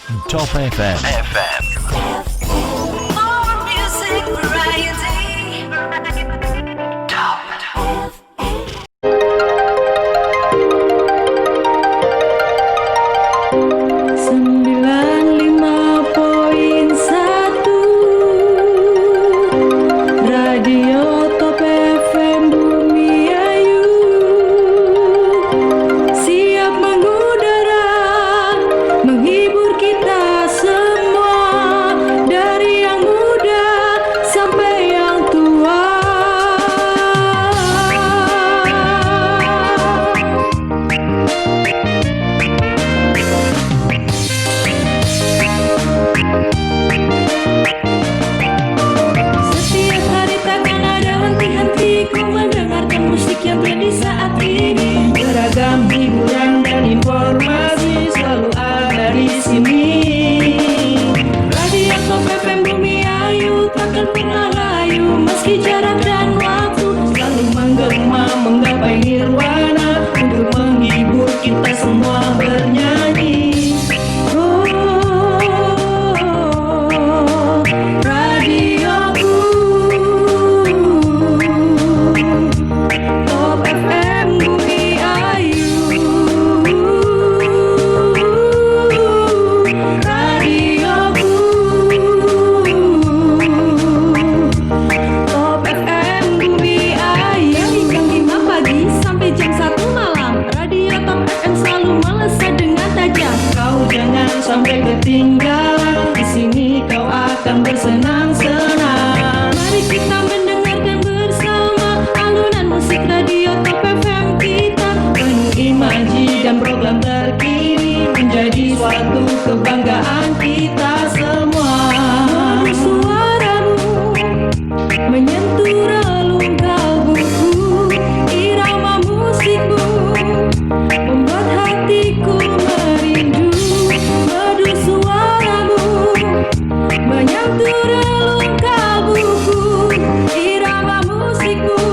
Top FM. More music variety. Top. 95.1 Radio Top FM Bumi Ayu siap mengudara, menghibur kita semua, dari yang muda sampai yang tua. Setiap hari takkan ada henti-hentiku mendengarkan musik yang tren di saat ini. Beragam hiburan dan informasi selalu ada di sini. Radio Top FM Bumi Ayu takkan pernah layu meski jarak dan waktu selalu menggema menggapai nirwana untuk menghibur kita semua bernyanyi. Radioku Top FM Bumi Ayu. Radioku Top FM Bumi Ayu. Jam 5 pagi sampai jam 1 malam, Radio Top FM selalu melesat dengan tajam. Kau jangan sampai ketinggalan, di sini kau akan bersenang-senang. Mari kita mendengarkan bersama alunan musik Radio Top FM kita, penuh imaji dan program terkini, menjadi suatu kebanggaan kita semua. Merdu suaramu menyentuh relung kalbuku, irama musikmu membuat hatiku merindu. Merdu suaramu menyentuh relung kalbuku, irama musikmu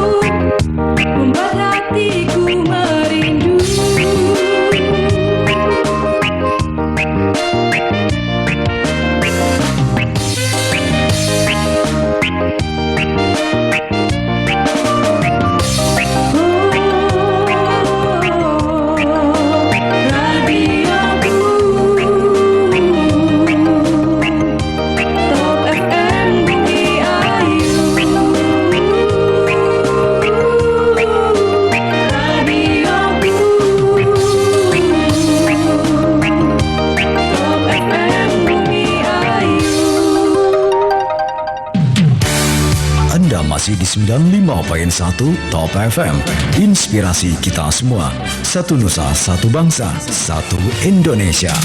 membuat hatiku merindu. Top FM Bumi Ayu. Radioku Top FM Bumi Ayu. Anda masih di 95.1 Top FM. Inspirasi kita semua. Satu Nusa, satu bangsa, satu Indonesia.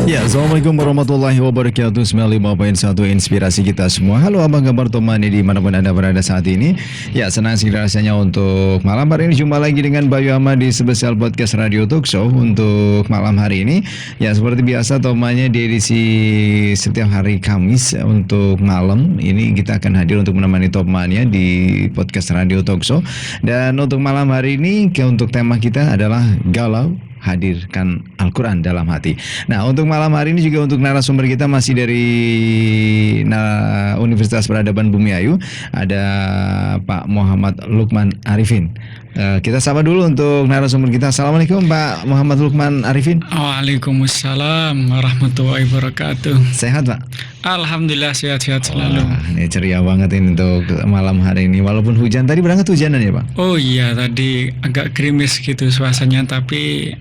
Ya, Assalamualaikum warahmatullahi wabarakatuh. 95.1 Inspirasi kita semua. Halo, apa kabar teman dimanapun Anda berada saat ini. Ya, senang sekali rasanya untuk malam hari ini jumpa lagi dengan Bayu Ahmad di spesial podcast Radio Talk Show untuk malam hari ini. Ya, seperti biasa temannya di edisi setiap hari Kamis untuk malam ini kita akan hadir untuk menemani temannya di podcast Radio Talk Show. Dan untuk malam hari ini untuk tema kita adalah galau, hadirkan Al-Quran dalam hati. Nah, untuk malam hari ini juga untuk narasumber kita masih dari Universitas Peradaban Bumi Ayu, ada Pak Muhammad Lukman Arifin. Kita sapa dulu untuk narasumber kita. Assalamualaikum Pak Muhammad Lukman Arifin. Waalaikumsalam warahmatullahi wabarakatuh. Sehat Pak? Alhamdulillah sehat-sehat selalu. Wah, ini ceria banget ini untuk malam hari ini. Walaupun hujan tadi berangkat hujanan ya Pak? Oh iya, tadi agak gerimis gitu suasananya, tapi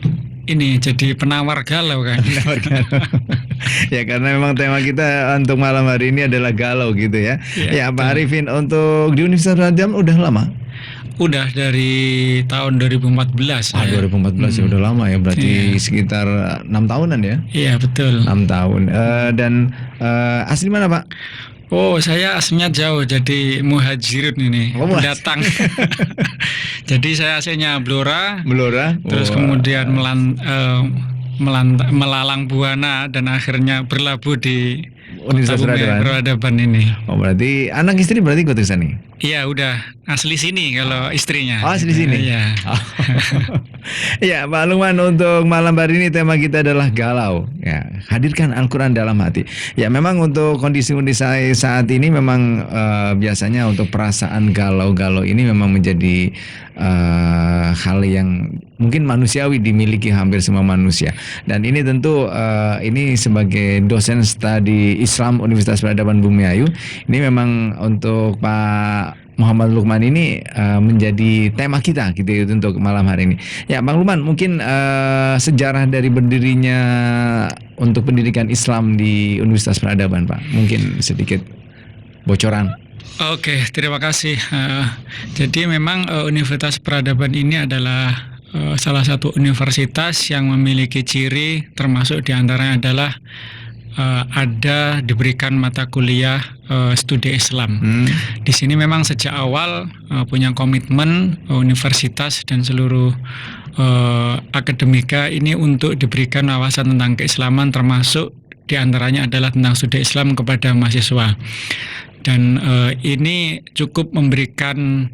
ini jadi penawar galau kan. Ya, karena memang tema kita untuk malam hari ini adalah galau gitu ya. Ya, Pak Arifin, untuk di Universitas Peradaban udah lama? Udah dari tahun 2014 Ah, ya. 2014 ya udah lama ya, berarti sekitar 6 tahunan ya. Iya betul. 6 tahun. Dan asli mana Pak? Oh, saya aslinya jauh, jadi muhajirun ini, Oh, pendatang. Jadi saya aslinya Blora, Blora. terus Wah. kemudian melalang buana dan akhirnya berlabuh di Universitas Kota Bumi Peradaban. Peradaban ini. Oh, berarti anak istri berarti ikut ke sana nih? Iya udah asli sini kalau istrinya. Oh, asli sini. Iya. Ya, Pak Lukman, untuk malam hari ini tema kita adalah galau. Ya, hadirkan Al-Quran dalam hati. Ya, memang untuk kondisi-kondisi saat ini memang biasanya untuk perasaan galau-galau ini memang menjadi hal yang mungkin manusiawi dimiliki hampir semua manusia. Dan ini tentu ini sebagai dosen studi Islam Universitas Peradaban Bumiayu, ini memang untuk Pak Muhammad Lukman ini menjadi tema kita gitu ya, untuk malam hari ini. Ya, Bang Lukman, mungkin sejarah dari berdirinya untuk pendidikan Islam di Universitas Peradaban, Pak. Mungkin sedikit bocoran. Oke, terima kasih. Jadi memang Universitas Peradaban ini adalah salah satu universitas yang memiliki ciri, termasuk diantaranya adalah ada diberikan mata kuliah studi Islam. Di sini memang sejak awal punya komitmen universitas dan seluruh akademika ini untuk diberikan wawasan tentang keislaman, termasuk diantaranya adalah tentang studi Islam kepada mahasiswa. Dan ini cukup memberikan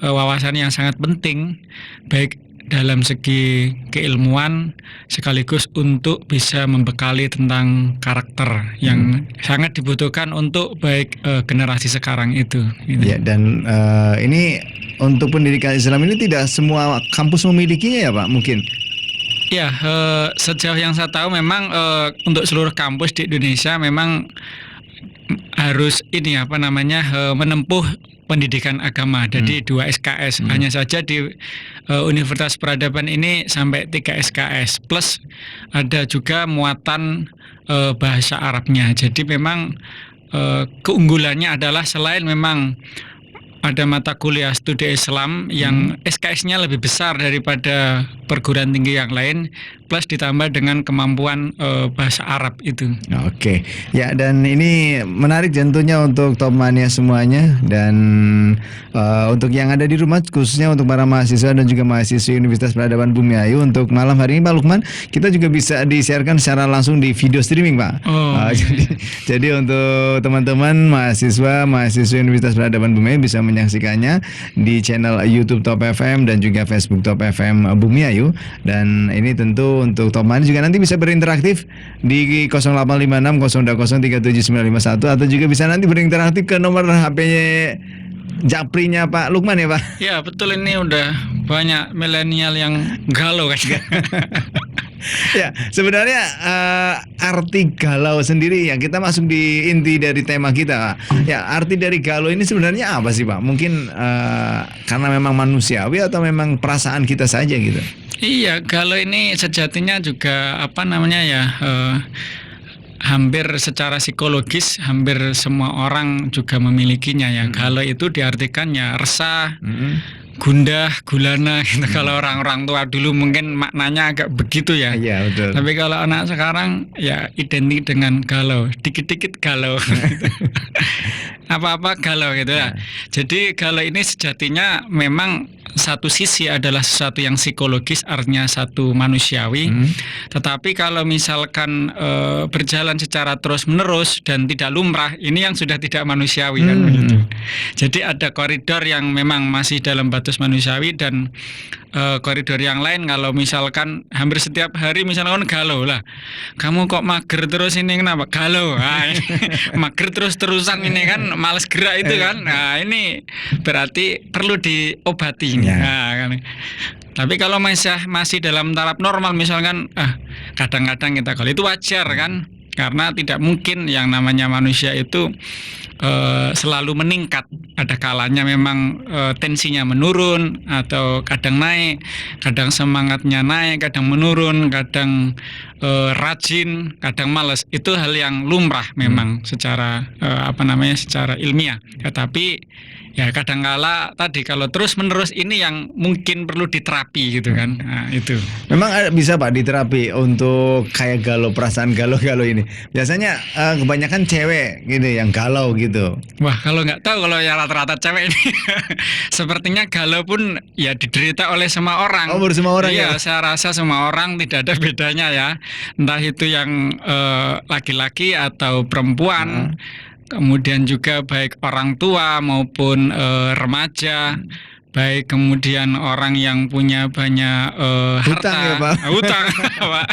wawasan yang sangat penting, baik dalam segi keilmuan sekaligus untuk bisa membekali tentang karakter yang sangat dibutuhkan untuk baik generasi sekarang itu. Gitu. Ya, dan ini untuk pendidikan Islam ini tidak semua kampus memilikinya ya, Pak? Mungkin. Ya, sejauh yang saya tahu memang untuk seluruh kampus di Indonesia memang harus menempuh pendidikan agama. Jadi 2 SKS. Hanya saja di Universitas Peradaban ini sampai 3 SKS. Plus ada juga muatan bahasa Arabnya. Jadi memang keunggulannya adalah selain memang ada mata kuliah studi Islam yang SKS-nya lebih besar daripada perguruan tinggi yang lain, plus ditambah dengan kemampuan bahasa Arab itu. Oke, ya, dan ini menarik tentunya untuk Top Mania semuanya, dan untuk yang ada di rumah, khususnya untuk para mahasiswa dan juga mahasiswi Universitas Peradaban Bumiayu, untuk malam hari ini Pak Lukman, kita juga bisa disiarkan secara langsung di video streaming, Pak. Jadi untuk teman-teman mahasiswi Universitas Peradaban Bumiayu bisa menyaksikannya di channel YouTube Top FM dan juga Facebook Top FM Bumiayu. Dan ini tentu untuk Top Mania juga nanti bisa berinteraktif di 0856 020 37951, atau juga bisa nanti berinteraktif ke nomor HP-nya Japrinya Pak Lukman ya, Pak. Ya betul, ini udah banyak milenial yang galau kan. Ya, sebenarnya arti galau sendiri ya, kita masuk di inti dari tema kita, Pak. Ya, arti dari galau ini sebenarnya apa sih, Pak? Mungkin karena memang manusiawi atau memang perasaan kita saja gitu. Iya, galau ini sejatinya juga hampir secara psikologis hampir semua orang juga memilikinya ya. Galau itu diartikan ya resah, gundah, gulana gitu. Kalau orang-orang tua dulu mungkin maknanya agak begitu ya. Iya, betul. Tapi kalau anak sekarang ya identik dengan galau, dikit-dikit galau. Apa-apa galau gitu ya. Jadi galau ini sejatinya memang satu sisi adalah sesuatu yang psikologis, artinya satu manusiawi. Tetapi kalau misalkan berjalan secara terus-menerus dan tidak lumrah, ini yang sudah tidak manusiawi kan begitu. Jadi ada koridor yang memang masih dalam batas manusiawi, dan koridor yang lain kalau misalkan hampir setiap hari misalkan galau lah, kamu kok mager terus ini kenapa galau? Mager terus-terusan ini kan males gerak itu kan. Nah ini berarti perlu diobati. Nah, kan. Tapi kalau masih dalam taraf normal misalkan kadang-kadang kita galau, itu wajar kan, karena tidak mungkin yang namanya manusia itu selalu meningkat. Ada kalanya memang tensinya menurun atau kadang naik, kadang semangatnya naik, kadang menurun, kadang rajin, kadang malas. Itu hal yang lumrah memang secara secara ilmiah. Tetapi ya kadangkala tadi kalau terus-menerus ini yang mungkin perlu diterapi gitu kan. Nah, itu. Memang bisa, Pak, diterapi untuk kayak galau, perasaan galau-galau ini. Biasanya kebanyakan cewek gitu yang galau gitu. Wah, kalau nggak tahu kalau ya rata-rata cewek ini sepertinya galau pun ya diderita oleh semua orang. Oh, baru semua orang ya? ya? Saya rasa semua orang, tidak ada bedanya ya. Entah itu yang laki-laki atau perempuan. kemudian juga baik orang tua maupun remaja, baik kemudian orang yang punya banyak Hutang harta, ya, Pak? hutang, Pak.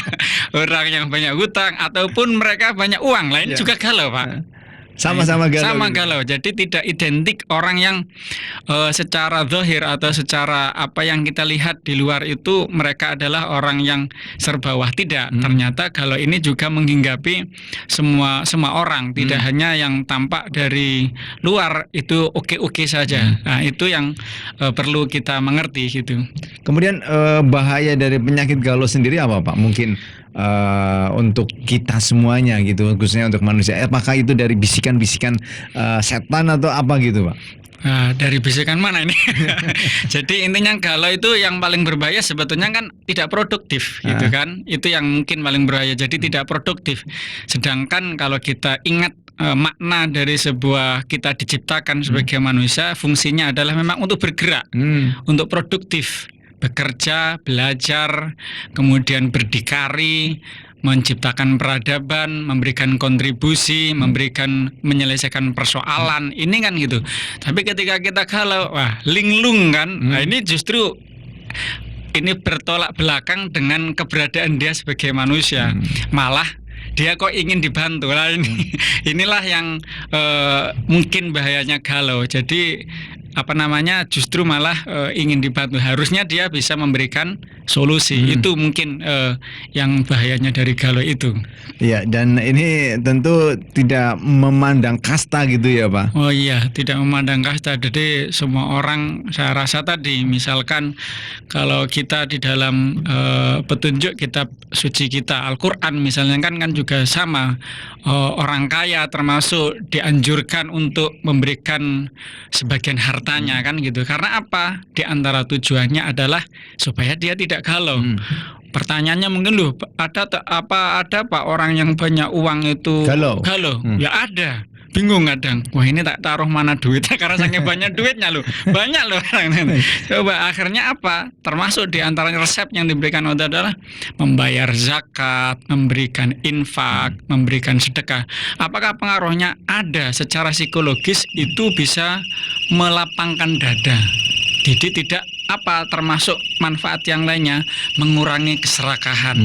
Orang yang banyak hutang ataupun mereka banyak uang, lain Ya. juga galau, Pak. Sama-sama galau. Sama gitu. galau. Jadi tidak identik orang yang secara zahir atau secara apa yang kita lihat di luar itu mereka adalah orang yang serbawah. Tidak. Ternyata galau ini juga menghinggapi semua orang, tidak hanya yang tampak dari luar itu oke-oke saja. Nah, itu yang perlu kita mengerti gitu. Kemudian bahaya dari penyakit galau sendiri apa, Pak? Mungkin untuk kita semuanya gitu, khususnya untuk manusia. Apakah itu dari bisikan-bisikan setan atau apa gitu, Pak? Nah, dari bisikan mana ini? Jadi intinya galau itu yang paling berbahaya sebetulnya kan tidak produktif gitu kan. Itu yang mungkin paling berbahaya. Jadi tidak produktif. Sedangkan kalau kita ingat makna dari sebuah kita diciptakan sebagai manusia, fungsinya adalah memang untuk bergerak, untuk produktif. Bekerja, belajar, kemudian berdikari, menciptakan peradaban, memberikan kontribusi, menyelesaikan persoalan, ini kan gitu. Tapi ketika kita galau, wah linglung kan, nah ini justru ini bertolak belakang dengan keberadaan dia sebagai manusia. Malah dia kok ingin dibantu. Nah, inilah yang mungkin bahayanya galau. Jadi justru malah ingin dibantu. Harusnya dia bisa memberikan solusi. Itu mungkin yang bahayanya dari galau itu. Iya, dan ini tentu tidak memandang kasta gitu ya, Pak. Oh iya, tidak memandang kasta. Jadi semua orang, saya rasa tadi misalkan kalau kita di dalam petunjuk kitab suci kita Al-Qur'an misalnya kan juga sama. Orang kaya termasuk dianjurkan untuk memberikan sebagian hartanya kan gitu. Karena apa? Di antara tujuannya adalah supaya dia tidak galau. Pertanyaannya mungkin loh, ada Pak orang yang banyak uang itu Galau? Ya ada. Bingung kadang. Wah, ini tak taruh mana duitnya karena saking banyak duitnya loh. Banyak loh orang. Coba akhirnya apa? Termasuk di antara resep yang diberikan adalah membayar zakat, memberikan infak, memberikan sedekah. Apakah pengaruhnya? Ada. Secara psikologis itu bisa melapangkan dada. Jadi tidak termasuk manfaat yang lainnya, mengurangi keserakahan.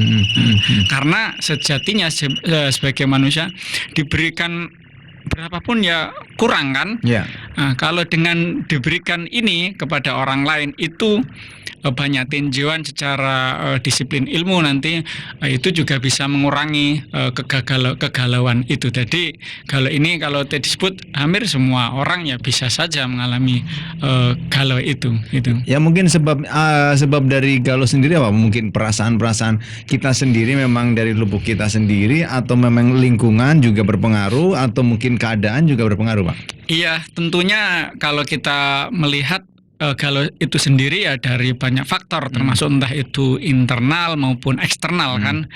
Karena sejatinya sebagai manusia diberikan berapapun ya kurang kan. Nah, kalau dengan diberikan ini kepada orang lain itu banyak tinjauan secara disiplin ilmu nanti itu juga bisa mengurangi kegalauan itu. Jadi kalau disebut hampir semua orang ya bisa saja mengalami galau itu. Ya mungkin sebab dari galau sendiri apa? Mungkin perasaan-perasaan kita sendiri memang dari lubuk kita sendiri, atau memang lingkungan juga berpengaruh, atau mungkin keadaan juga berpengaruh, Pak? Iya, tentunya kalau kita melihat galau itu sendiri ya dari banyak faktor, termasuk entah itu internal maupun eksternal kan.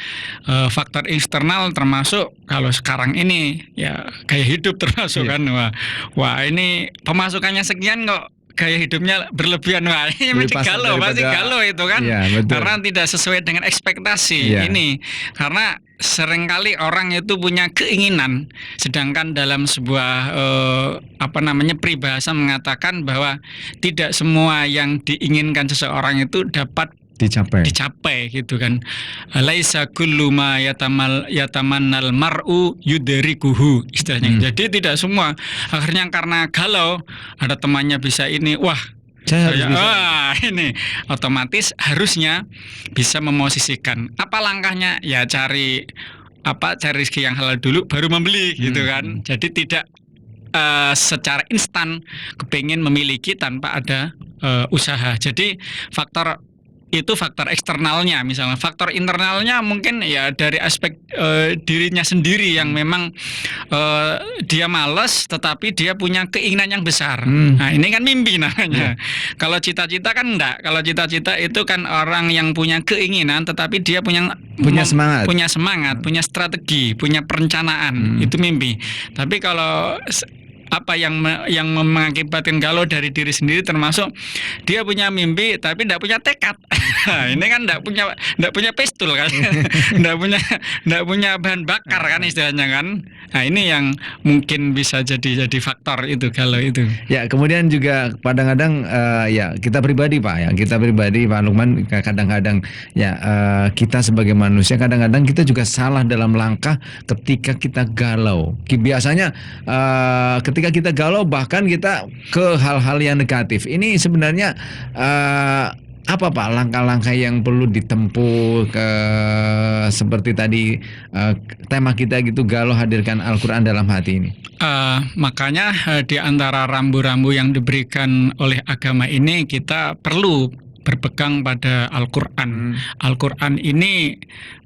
Faktor eksternal termasuk kalau sekarang ini ya gaya hidup termasuk kan. Wah ini pemasukannya sekian kok gaya hidupnya berlebihan, wah ini mesti galau, pasti galau itu kan. Karena tidak sesuai dengan ekspektasi ini. Karena seringkali orang itu punya keinginan, sedangkan dalam sebuah peribahasa mengatakan bahwa tidak semua yang diinginkan seseorang itu dapat dicapai gitu kan. Laisa kullu ma yatamannal mar'u yudrikuhu istilahnya. Jadi tidak semua. Akhirnya karena galau, ada temannya bisa ini, wah saya harus bisa. Ini otomatis harusnya bisa memosisikan. Apa langkahnya? Ya cari rezeki yang halal dulu baru membeli gitu kan. Jadi tidak secara instan kepingin memiliki tanpa ada usaha. Jadi faktor eksternalnya. Misalnya faktor internalnya mungkin ya dari aspek dirinya sendiri yang memang dia malas tetapi dia punya keinginan yang besar. Nah ini kan mimpi namanya. Kalau cita-cita kan enggak. Kalau cita-cita itu kan orang yang punya keinginan tetapi dia punya semangat, punya strategi, punya perencanaan. Itu mimpi. Tapi kalau apa yang mengakibatkan galau dari diri sendiri, termasuk dia punya mimpi tapi tidak punya tekad. Ini kan tidak punya pistol kan, tidak punya bahan bakar kan istilahnya kan. Nah ini yang mungkin bisa jadi faktor itu galau itu. Ya, kemudian juga kadang-kadang ya kita pribadi Pak Pak Lukman, kadang-kadang ya kita sebagai manusia kadang-kadang kita juga salah dalam langkah ketika kita galau. Biasanya ketika kita galau bahkan kita ke hal-hal yang negatif. Ini sebenarnya apa Pak langkah-langkah yang perlu ditempuh seperti tadi tema kita gitu, galau hadirkan Al-Qur'an dalam hati ini. Makanya di antara rambu-rambu yang diberikan oleh agama ini kita perlu berpegang pada Al-Qur'an. Al-Qur'an ini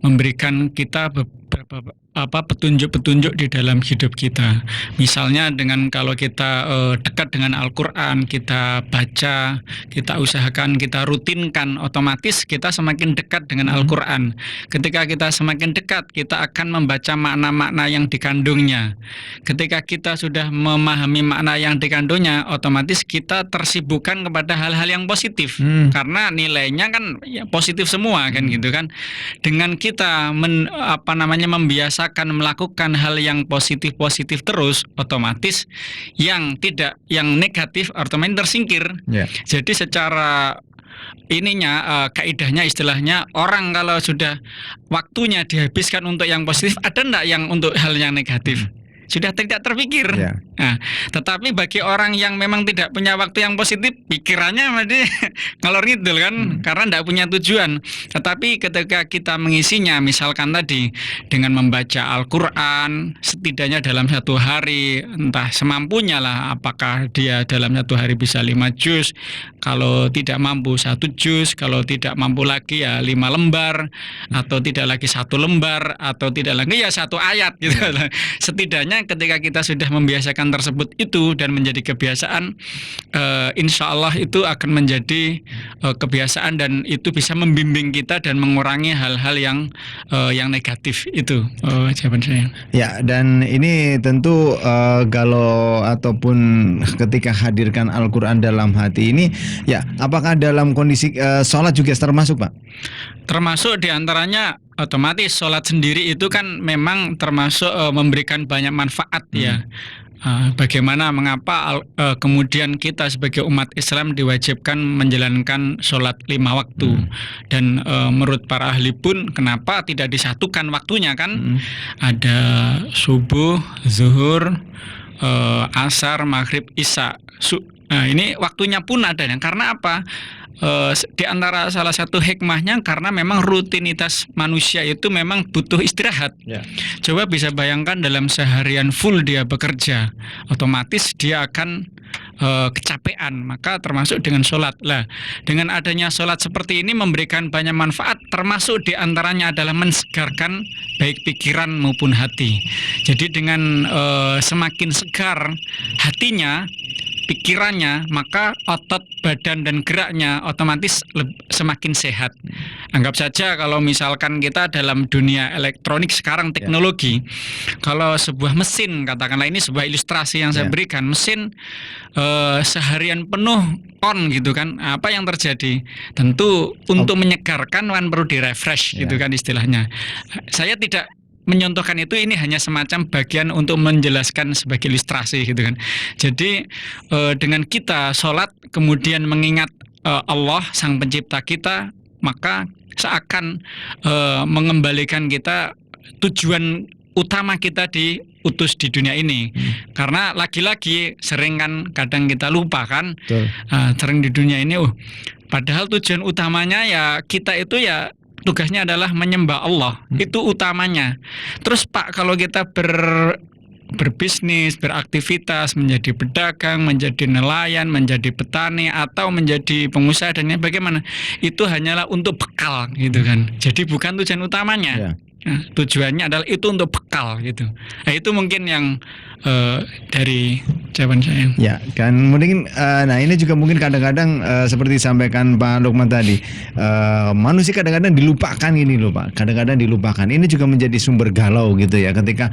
memberikan kita beberapa petunjuk-petunjuk di dalam hidup kita. Misalnya dengan kalau kita dekat dengan Al-Qur'an, kita baca, kita usahakan, kita rutinkan, otomatis kita semakin dekat dengan Al-Qur'an. Ketika kita semakin dekat, kita akan membaca makna-makna yang dikandungnya. Ketika kita sudah memahami makna yang dikandungnya, otomatis kita tersibukkan kepada hal-hal yang positif. Karena nilainya kan ya, positif semua kan gitu kan. Dengan kita membiasakan melakukan hal yang positif terus, otomatis yang negatif otomatis tersingkir. Jadi secara kaidahnya istilahnya, orang kalau sudah waktunya dihabiskan untuk yang positif, ada enggak yang untuk hal yang negatif? Sudah tidak terpikir. Nah, tetapi bagi orang yang memang tidak punya waktu yang positif, pikirannya masih ngalor ngidul kan, karena tidak punya tujuan. Tetapi ketika kita mengisinya, misalkan tadi dengan membaca Al-Qur'an setidaknya dalam satu hari, entah semampunya lah, apakah dia dalam satu hari bisa 5 juz, kalau tidak mampu 1 juz, kalau tidak mampu lagi ya 5 lembar, atau tidak lagi 1 lembar, atau tidak lagi ya 1 ayat gitu. Setidaknya ketika kita sudah membiasakan tersebut itu dan menjadi kebiasaan, insya Allah itu akan menjadi kebiasaan dan itu bisa membimbing kita dan mengurangi hal-hal yang negatif itu. Jawaban saya. Ya, dan ini tentu galau ataupun ketika hadirkan Al-Qur'an dalam hati ini, ya apakah dalam kondisi sholat juga termasuk Pak? Termasuk diantaranya otomatis sholat sendiri itu kan memang termasuk memberikan banyak manfaat ya. Mengapa kemudian kita sebagai umat Islam diwajibkan menjalankan sholat 5 waktu. Dan menurut para ahli pun kenapa tidak disatukan waktunya kan. Ada subuh, zuhur, asar, maghrib, isya. Nah ini waktunya pun ada. Karena apa? Di antara salah satu hikmahnya karena memang rutinitas manusia itu memang butuh istirahat. Coba bisa bayangkan dalam seharian full dia bekerja, otomatis dia akan kecapean, maka termasuk dengan sholat. Lah, dengan adanya sholat seperti ini memberikan banyak manfaat, termasuk di antaranya adalah mensegarkan baik pikiran maupun hati. Jadi dengan semakin segar hatinya, pikirannya, maka otot, badan dan geraknya otomatis semakin sehat. Anggap saja kalau misalkan kita dalam dunia elektronik sekarang teknologi, kalau sebuah mesin, katakanlah ini sebuah ilustrasi yang saya berikan, mesin seharian penuh on gitu kan, apa yang terjadi? Tentu untuk menyegarkan kan perlu direfresh gitu kan istilahnya. Saya tidak menyontohkan itu, ini hanya semacam bagian untuk menjelaskan sebagai ilustrasi gitu kan. Jadi dengan kita sholat kemudian mengingat Allah sang pencipta kita, maka seakan mengembalikan kita tujuan utama kita diutus di dunia ini. Karena lagi-lagi sering kan kadang kita lupa kan, sering di dunia ini padahal tujuan utamanya ya kita itu ya tugasnya adalah menyembah Allah, itu utamanya. Terus Pak, kalau kita berbisnis, beraktivitas, menjadi pedagang, menjadi nelayan, menjadi petani, atau menjadi pengusaha dan bagaimana, itu hanyalah untuk bekal gitu kan. Jadi bukan tujuan utamanya. Nah, tujuannya adalah itu untuk bekal gitu. Nah, itu mungkin yang dari jawaban saya. Ya, kan mungkin nah ini juga mungkin kadang-kadang seperti disampaikan Pak Lukman tadi, manusia kadang-kadang dilupakan ini loh Pak. Kadang-kadang dilupakan. Ini juga menjadi sumber galau gitu ya ketika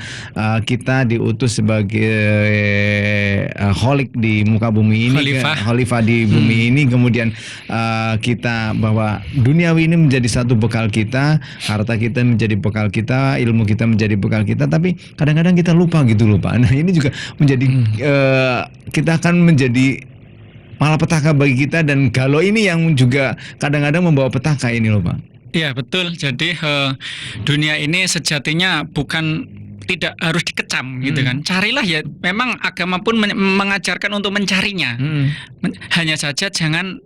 kita diutus sebagai holik di muka bumi ini, khalifah di bumi ini, kemudian kita bahwa duniawi ini menjadi satu bekal kita, harta kita menjadi bekal kita, ilmu kita menjadi bekal kita, tapi kadang-kadang kita lupa gitu loh Pak. Nah, ini juga menjadi kita akan menjadi malapetaka bagi kita, dan galau ini yang juga kadang-kadang membawa petaka ini loh Pak. Iya betul. Jadi dunia ini sejatinya bukan tidak harus dikecam gitu kan. Carilah ya. Memang agama pun mengajarkan untuk mencarinya. Hanya saja jangan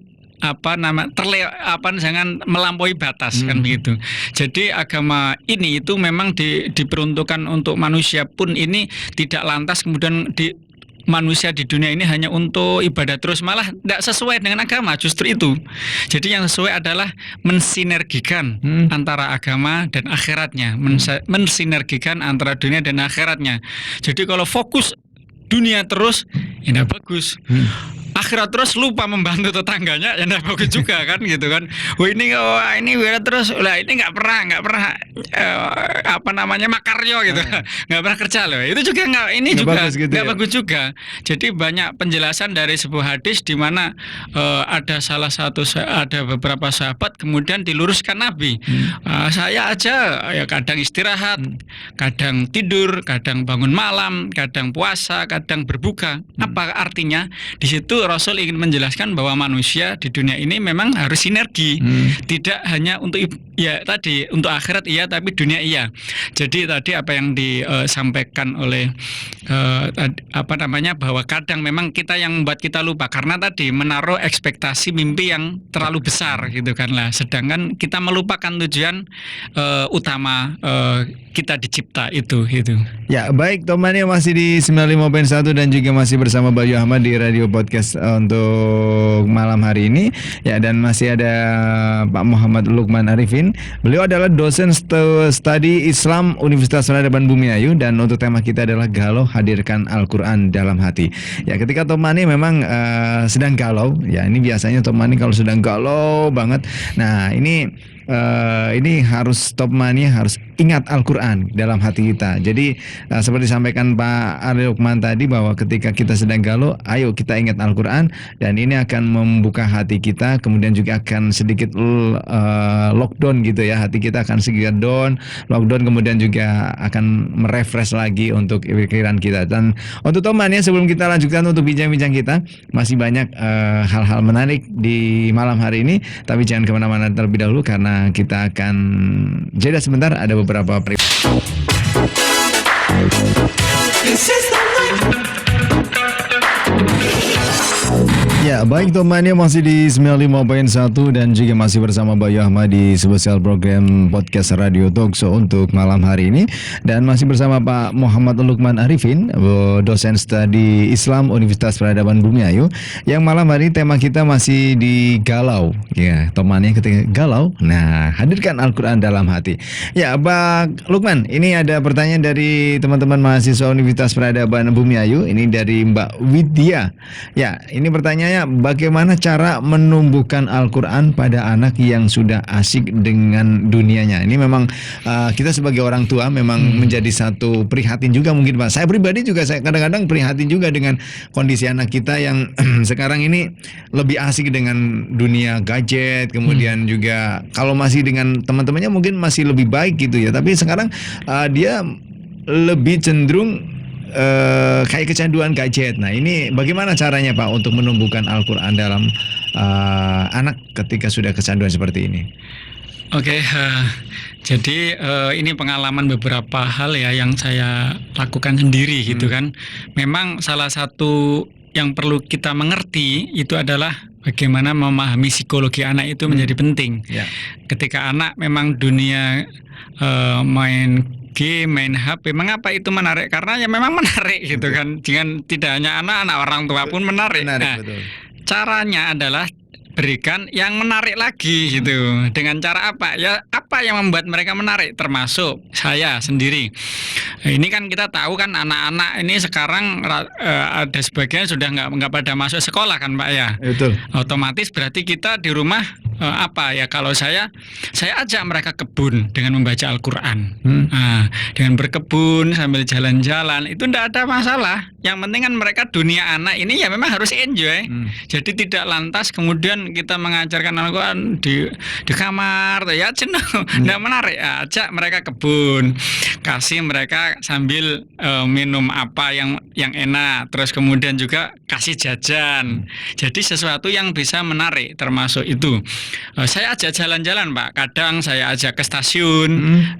jangan melampaui batas kan begitu. Jadi agama ini itu memang diperuntukkan untuk manusia pun, ini tidak lantas kemudian manusia di dunia ini hanya untuk ibadah terus, malah tidak sesuai dengan agama, justru itu. Jadi yang sesuai adalah mensinergikan antara agama dan akhiratnya, mensinergikan antara dunia dan akhiratnya. Jadi kalau fokus dunia terus, ya tidak bagus. Akhirat terus lupa membantu tetangganya, ya tidak bagus juga kan gitu kan. Ini terus, lah ini nggak pernah makaryo gitu, nggak pernah kerja loh. Itu juga nggak bagus juga. Jadi banyak penjelasan dari sebuah hadis di mana ada beberapa sahabat kemudian diluruskan Nabi. Saya aja ya kadang istirahat, kadang tidur, kadang bangun malam, kadang puasa, kadang berbuka. Apa artinya? Di situ Rasul ingin menjelaskan bahwa manusia di dunia ini memang harus sinergi, tidak hanya untuk untuk akhirat iya, tapi dunia iya. Jadi tadi apa yang disampaikan oleh bahwa kadang memang kita yang membuat kita lupa karena tadi menaruh ekspektasi mimpi yang terlalu besar gitu kan lah. Sedangkan kita melupakan tujuan utama kita dicipta itu. Ya baik, teman-teman masih di 95.1 dan juga masih bersama Bayu Ahmad di Radio Podcast untuk malam hari ini ya, dan masih ada Pak Muhammad Lukman Arifin. Beliau adalah dosen studi Islam Universitas Peradaban Bumiayu, dan untuk tema kita adalah galau, hadirkan Al-Quran dalam hati. Ya ketika Tomani memang sedang galau, ya ini biasanya Tomani kalau sedang galau banget. Nah ini harus Tomani harus ingat Al-Quran dalam hati kita. Jadi seperti disampaikan Pak Ari Lukman tadi bahwa ketika kita sedang galau, ayo kita ingat Al-Quran, dan ini akan membuka hati kita, kemudian juga akan sedikit lockdown gitu ya, hati kita akan sedikit lockdown, kemudian juga akan merefresh lagi untuk pikiran kita. Dan untuk teman ya, sebelum kita lanjutkan untuk bincang-bincang kita, masih banyak hal-hal menarik di malam hari ini, tapi jangan kemana-mana terlebih dahulu karena kita akan jeda sebentar, ada beberapa Ya baik teman-teman, masih di 95.1 dan juga masih bersama Bayu Ahmad di spesial program podcast Radio Talk Show untuk malam hari ini, dan masih bersama Pak Muhammad Lukman Arifin, dosen studi Islam Universitas Peradaban Bumiayu, yang malam hari tema kita masih di galau ya temannya. Ketika galau, nah hadirkan Al-Quran dalam hati. Ya Pak Lukman, ini ada pertanyaan dari teman-teman mahasiswa Universitas Peradaban Bumiayu, ini dari Mbak Widya. Ya ini pertanyaannya, bagaimana cara menumbuhkan Al-Quran pada anak yang sudah asik dengan dunianya? Ini memang kita sebagai orang tua memang menjadi satu prihatin juga mungkin Pak. Saya pribadi juga kadang-kadang prihatin juga dengan kondisi anak kita yang sekarang ini lebih asik dengan dunia gadget, kemudian juga kalau masih dengan teman-temannya mungkin masih lebih baik gitu ya. Tapi sekarang dia lebih cenderung kayak kecanduan gadget. Nah ini bagaimana caranya Pak untuk menumbuhkan Al-Quran dalam anak ketika sudah kecanduan seperti ini? Oke, jadi ini pengalaman beberapa hal ya yang saya lakukan sendiri gitu kan. Memang salah satu yang perlu kita mengerti itu adalah bagaimana memahami psikologi anak itu menjadi penting. Ya. Ketika anak memang dunia main game, main HP, mengapa itu menarik? Karena ya memang menarik gitu kan. Jangan tidak hanya anak-anak, orang tua pun menarik. Menarik, nah, betul. Caranya adalah berikan yang menarik lagi gitu. Dengan cara apa? Ya apa yang membuat mereka menarik, termasuk saya sendiri. Ini kan kita tahu kan anak-anak ini sekarang ada sebagian sudah nggak pada masuk sekolah kan Pak ya. Betul. Otomatis berarti kita di rumah apa ya, kalau saya ajak mereka kebun dengan membaca Al-Qur'an. Nah, dengan berkebun sambil jalan-jalan itu tidak ada masalah. Yang penting kan mereka dunia anak ini ya memang harus enjoy. Jadi tidak lantas kemudian kita mengajarkan Al-Qur'an di kamar ya jenuh, tidak menarik. Ya, ajak mereka kebun, kasih mereka sambil minum apa yang enak, terus kemudian juga kasih jajan. Jadi sesuatu yang bisa menarik termasuk itu. Saya ajak jalan-jalan Pak, kadang saya ajak ke stasiun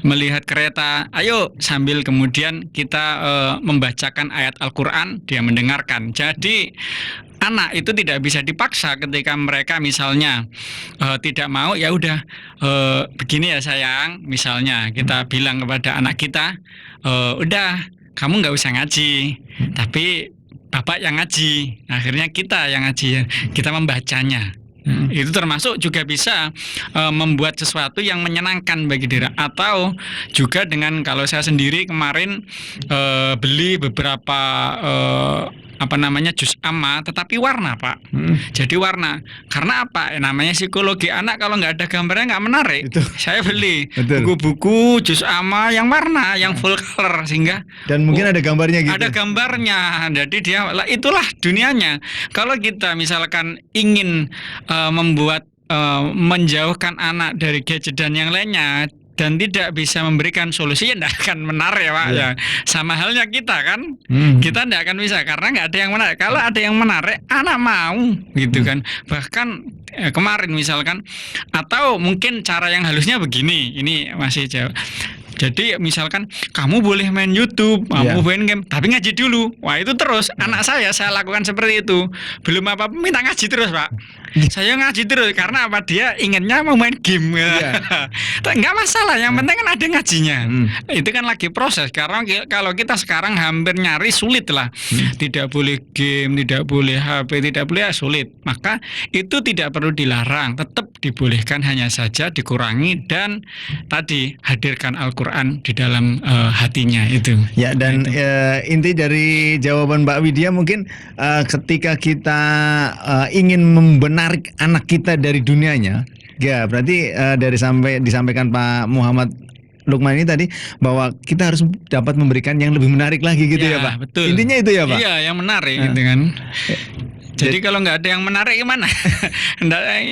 melihat kereta, ayo sambil kemudian kita membacakan ayat Al-Qur'an, dia mendengarkan. Jadi anak itu tidak bisa dipaksa ketika mereka misalnya tidak mau, ya udah begini ya sayang, misalnya kita bilang kepada anak kita, udah kamu nggak usah ngaji, tapi bapak yang ngaji. Akhirnya kita yang ngaji, kita membacanya. Itu termasuk juga bisa membuat sesuatu yang menyenangkan bagi diri. Atau juga dengan, kalau saya sendiri kemarin beli beberapa juz amma, tetapi warna Pak. Jadi warna, karena apa? Namanya psikologi anak, kalau nggak ada gambarnya nggak menarik. Betul. Saya beli Betul. buku-buku juz amma yang warna, yang full color, sehingga Dan mungkin ada gambarnya gitu. ada gambarnya. Jadi dia itulah dunianya. Kalau kita misalkan ingin membuat menjauhkan anak dari gadget dan yang lainnya, dan tidak bisa memberikan solusi, ya tidak akan menarik ya Pak. Ya. Sama halnya kita kan, kita tidak akan bisa karena nggak ada yang menarik. Kalau ada yang menarik, anak mau gitu kan. Bahkan kemarin misalkan, atau mungkin cara yang halusnya begini, ini masih jauh. Jadi misalkan kamu boleh main YouTube, kamu main game, tapi ngaji dulu. Wah itu terus anak saya lakukan seperti itu. Belum apa-apa minta ngaji terus Pak. Saya ngaji terus karena apa? Dia inginnya mau main game. Enggak masalah, yang penting kan ada ngajinya. Itu kan lagi proses. Karena kalau kita sekarang hampir nyari sulit lah. Tidak boleh game, tidak boleh HP, tidak boleh, sulit. Maka itu tidak perlu dilarang, tetap dibolehkan, hanya saja dikurangi dan tadi hadirkan Al-Qur'an di dalam hatinya itu. Ya, dan inti dari jawaban Mbak Widya mungkin ketika kita ingin menarik anak kita dari dunianya, ya berarti disampaikan Pak Muhammad Lukman ini tadi bahwa kita harus dapat memberikan yang lebih menarik lagi gitu ya Pak. Betul. Intinya itu ya Pak. Iya, yang menarik gitu kan. Jadi kalau nggak ada yang menarik gimana?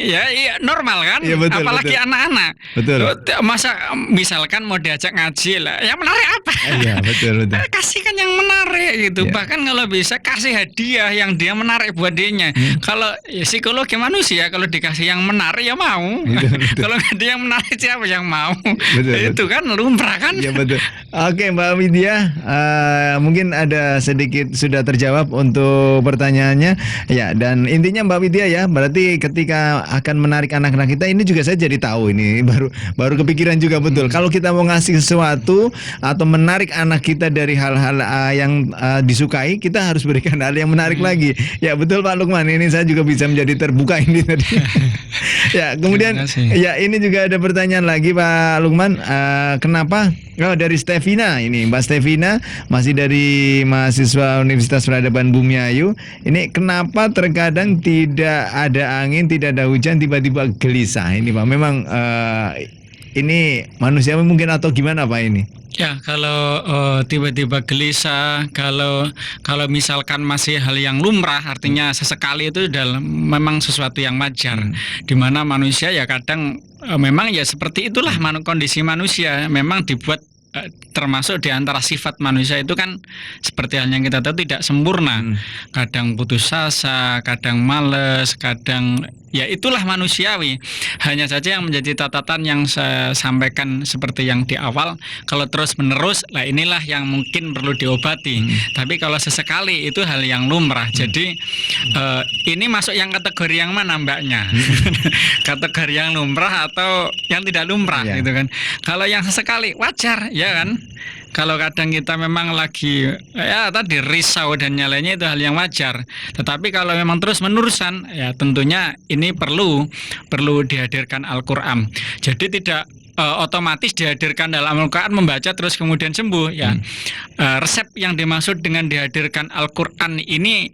ya normal kan? Ya, betul, apalagi betul. anak-anak. Betul. Masa misalkan mau diajak ngaji lah, yang menarik apa? Iya, betul. Kasihkan yang menarik gitu. Ya. Bahkan kalau bisa kasih hadiah yang dia menarik buat dirinya. Kalau psikologi manusia, kalau dikasih yang menarik ya mau. Betul. Kalau nggak ada yang menarik, siapa yang mau? Betul, Itu kan lumrah kan? Iya betul. Oke Mbak Widya, mungkin ada sedikit sudah terjawab untuk pertanyaannya. Ya, dan intinya Mbak Widya ya, berarti ketika akan menarik anak-anak kita, ini juga saya jadi tahu, ini baru kepikiran juga betul. Kalau kita mau ngasih sesuatu atau menarik anak kita dari hal-hal yang disukai, kita harus berikan hal yang menarik lagi. Ya betul Pak Lukman, ini saya juga bisa menjadi terbuka ini tadi. Ya, kemudian ya ini juga ada pertanyaan lagi Pak Lukman, kenapa? Oh, dari Stevina ini, Mbak Stevina, masih dari mahasiswa Universitas Peradaban Bumiayu. Ini kenapa terkadang tidak ada angin, tidak ada hujan, tiba-tiba gelisah ini Pak? Memang ini manusiawi mungkin atau gimana Pak ini? Ya, kalau tiba-tiba gelisah, kalau misalkan masih hal yang lumrah, artinya sesekali itu memang sesuatu yang wajar. Di mana manusia ya kadang memang ya seperti itulah kondisi manusia, memang dibuat termasuk di antara sifat manusia itu kan seperti halnya kita tahu tidak sempurna. Kadang putus asa, kadang males, kadang ya itulah manusiawi. Hanya saja yang menjadi catatan yang saya sampaikan seperti yang di awal, kalau terus menerus lah inilah yang mungkin perlu diobati. Tapi kalau sesekali itu hal yang lumrah. Jadi ini masuk yang kategori yang mana mbaknya? Kategori yang lumrah atau yang tidak lumrah gitu kan. Kalau yang sesekali wajar ya kan? Kalau kadang kita memang lagi ya tadi risau dan nyalanya itu hal yang wajar. Tetapi kalau memang terus menerusan ya tentunya ini perlu dihadirkan Al-Qur'an. Jadi tidak otomatis dihadirkan dalam Al-Qur'an membaca terus kemudian sembuh ya. Resep yang dimaksud dengan dihadirkan Al-Qur'an ini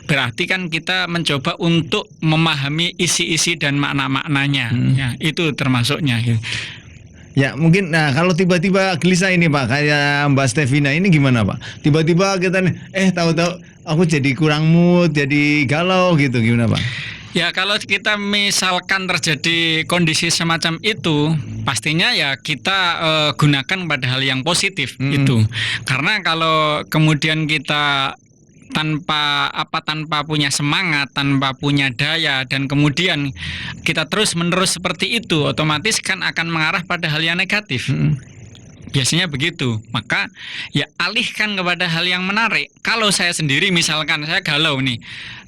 berarti kan kita mencoba untuk memahami isi-isi dan makna-maknanya. Ya, itu termasuknya. Ya mungkin, nah kalau tiba-tiba gelisah ini Pak, kayak Mbak Stevina ini gimana Pak? Tiba-tiba kita tahu-tahu aku jadi kurang mood, jadi galau gitu, gimana Pak? Ya kalau kita misalkan terjadi kondisi semacam itu, pastinya ya kita gunakan pada hal yang positif itu. Karena kalau kemudian kita tanpa punya semangat, tanpa punya daya, dan kemudian kita terus-menerus seperti itu, otomatis kan akan mengarah pada hal yang negatif. Biasanya begitu. Maka ya alihkan kepada hal yang menarik. Kalau saya sendiri misalkan saya galau nih,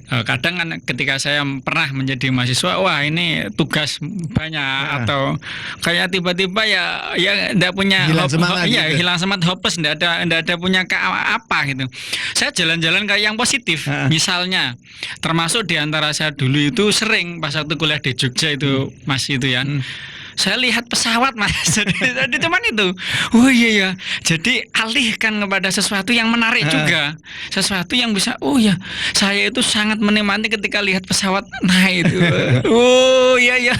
kadang kan ketika saya pernah menjadi mahasiswa, wah ini tugas banyak atau kayak tiba-tiba ya enggak punya hilang semangat gitu. Hilang semangat, hopeless, enggak ada punya apa gitu. Saya jalan-jalan kayak yang positif. Misalnya termasuk di antara saya dulu itu sering pas waktu kuliah di Jogja itu Mas itu ya. Saya lihat pesawat Mas. Jadi cuman itu. Oh iya ya. Jadi alihkan kepada sesuatu yang menarik juga. Sesuatu yang bisa, oh ya, saya itu sangat menikmati ketika lihat pesawat naik itu. Oh iya ya.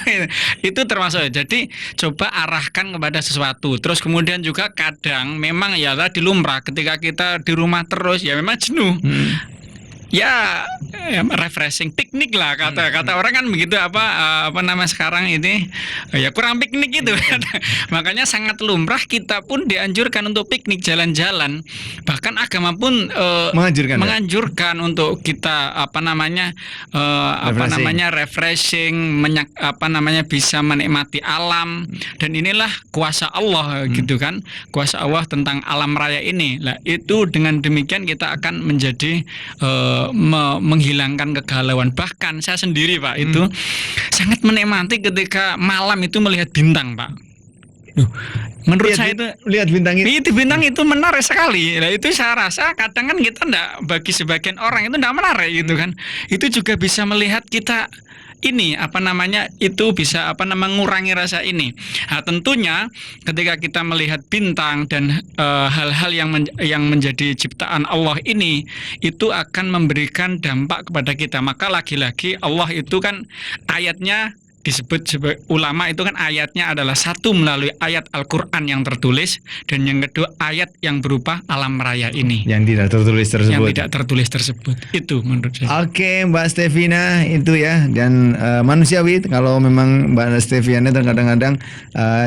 Itu termasuk. Jadi coba arahkan kepada sesuatu. Terus kemudian juga kadang memang ya tadi lumrah ketika kita di rumah terus ya memang jenuh. Ya refreshing, piknik lah kata orang kan begitu, apa nama sekarang ini ya kurang piknik gitu. Makanya sangat lumrah kita pun dianjurkan untuk piknik, jalan-jalan, bahkan agama pun menganjurkan untuk kita refreshing, bisa menikmati alam, dan inilah kuasa Allah gitu kan, kuasa Allah tentang alam raya ini. Lah itu dengan demikian kita akan menjadi menghilangkan kegalauan. Bahkan saya sendiri Pak itu sangat menikmati ketika malam itu melihat bintang Pak. Menurut saya itu lihat bintang itu bintang itu menarik sekali. Nah itu saya rasa kadang kan kita bagi sebagian orang itu enggak menarik gitu kan. Itu juga bisa melihat kita ini itu bisa mengurangi rasa ini. Nah, tentunya ketika kita melihat bintang dan hal-hal yang menjadi ciptaan Allah ini, itu akan memberikan dampak kepada kita. Maka lagi-lagi Allah itu kan ayatnya disebut ulama itu kan ayatnya adalah satu melalui ayat Al-Qur'an yang tertulis, dan yang kedua ayat yang berupa alam raya ini yang tidak tertulis tersebut. Itu menurut saya. Oke, Mbak Stevina itu ya, dan manusiawi kalau memang Mbak Stevina kadang-kadang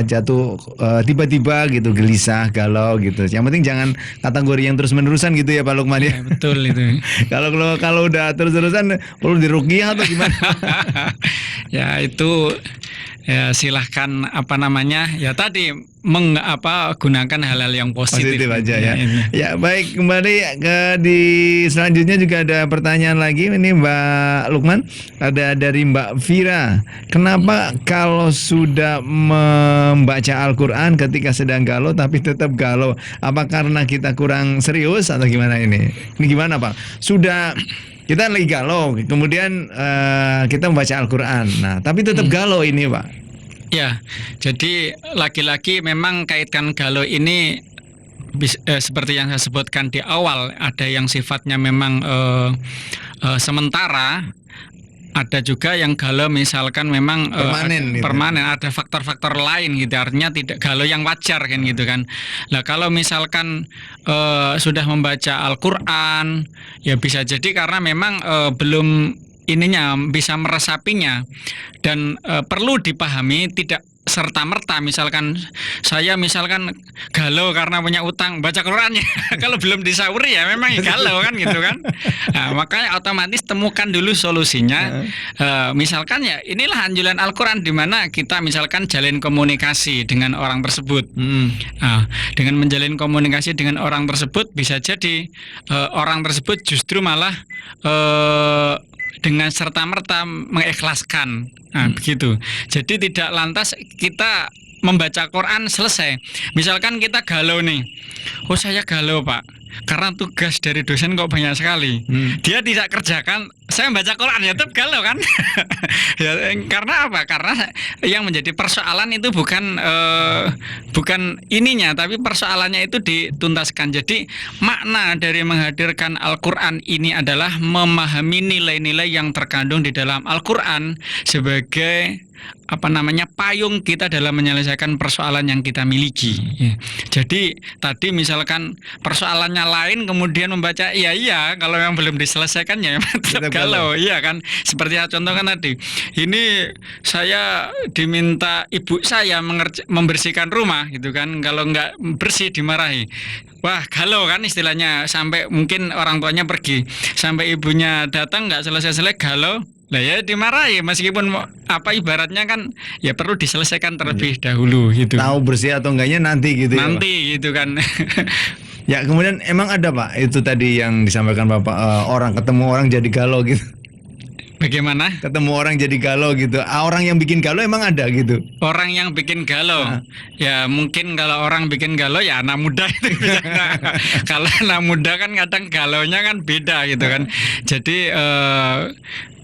jatuh tiba-tiba gitu, gelisah, galau gitu. Yang penting jangan kategori yang terus-menerusan gitu ya Pak Lukman ya. Betul itu. Kalau udah terus-terusan perlu diruqyah atau gimana? Ya itu ya silahkan ya tadi gunakan hal-hal yang positif aja ya. Ya baik, kembali di selanjutnya juga ada pertanyaan lagi ini Mbak Lukman, ada dari Mbak Vira. Kenapa kalau sudah membaca Al-Qur'an ketika sedang galau tapi tetap galau? Apa karena kita kurang serius atau gimana ini? Ini gimana Pak? Kita lagi galau, kemudian kita membaca Al-Qur'an. Nah, tapi tetap galau ini, Pak. Ya, jadi lagi-lagi memang kaitkan galau ini seperti yang saya sebutkan di awal, ada yang sifatnya memang sementara, ada juga yang galau misalkan memang permanen, ada faktor-faktor lain gitu, artinya tidak galau yang wajar kan gitu kan. Nah kalau misalkan sudah membaca Al-Qur'an ya bisa jadi karena memang belum bisa meresapinya, dan perlu dipahami tidak serta-merta saya galau karena punya utang, baca Quran ya. Kalau belum disauri ya memang galau kan gitu kan. Nah, makanya otomatis temukan dulu solusinya. Misalkan ya inilah anjuran Al-Qur'an, di mana kita misalkan jalin komunikasi dengan orang tersebut. Nah, dengan menjalin komunikasi dengan orang tersebut bisa jadi orang tersebut justru malah dengan serta-merta mengikhlaskan. Nah, begitu. Jadi tidak lantas kita membaca Quran selesai. Misalkan kita galau nih, oh saya galau Pak, karena tugas dari dosen kok banyak sekali. Dia tidak kerjakan, saya membaca Quran ya tetap galau kan? Ya, karena apa? Karena yang menjadi persoalan itu bukan ininya, tapi persoalannya itu dituntaskan. Jadi makna dari menghadirkan Al-Quran ini adalah memahami nilai-nilai yang terkandung di dalam Al-Quran sebagai payung kita dalam menyelesaikan persoalan yang kita miliki. Ya. Jadi tadi misalkan persoalannya lain, kemudian membaca iya kalau yang belum diselesaikan ya tetap galau, iya kan? Seperti yang contoh kan tadi, ini saya diminta ibu saya membersihkan rumah gitu kan, kalau nggak bersih dimarahi. Wah galau kan istilahnya, sampai mungkin orang tuanya pergi, sampai ibunya datang nggak selesai galau. Lah ya dimarahi, meskipun ibaratnya kan ya perlu diselesaikan terlebih dahulu gitu. Tahu bersih atau enggaknya nanti gitu ya. Nanti gitu kan. Ya kemudian emang ada Pak itu tadi yang disampaikan Bapak, orang ketemu orang jadi galau gitu. Bagaimana? Ketemu orang jadi galau gitu. Orang yang bikin galau emang ada gitu. Orang yang bikin galau, ya mungkin kalau orang bikin galau ya anak muda itu. Kalau anak muda kan kadang galaunya kan beda gitu kan. Jadi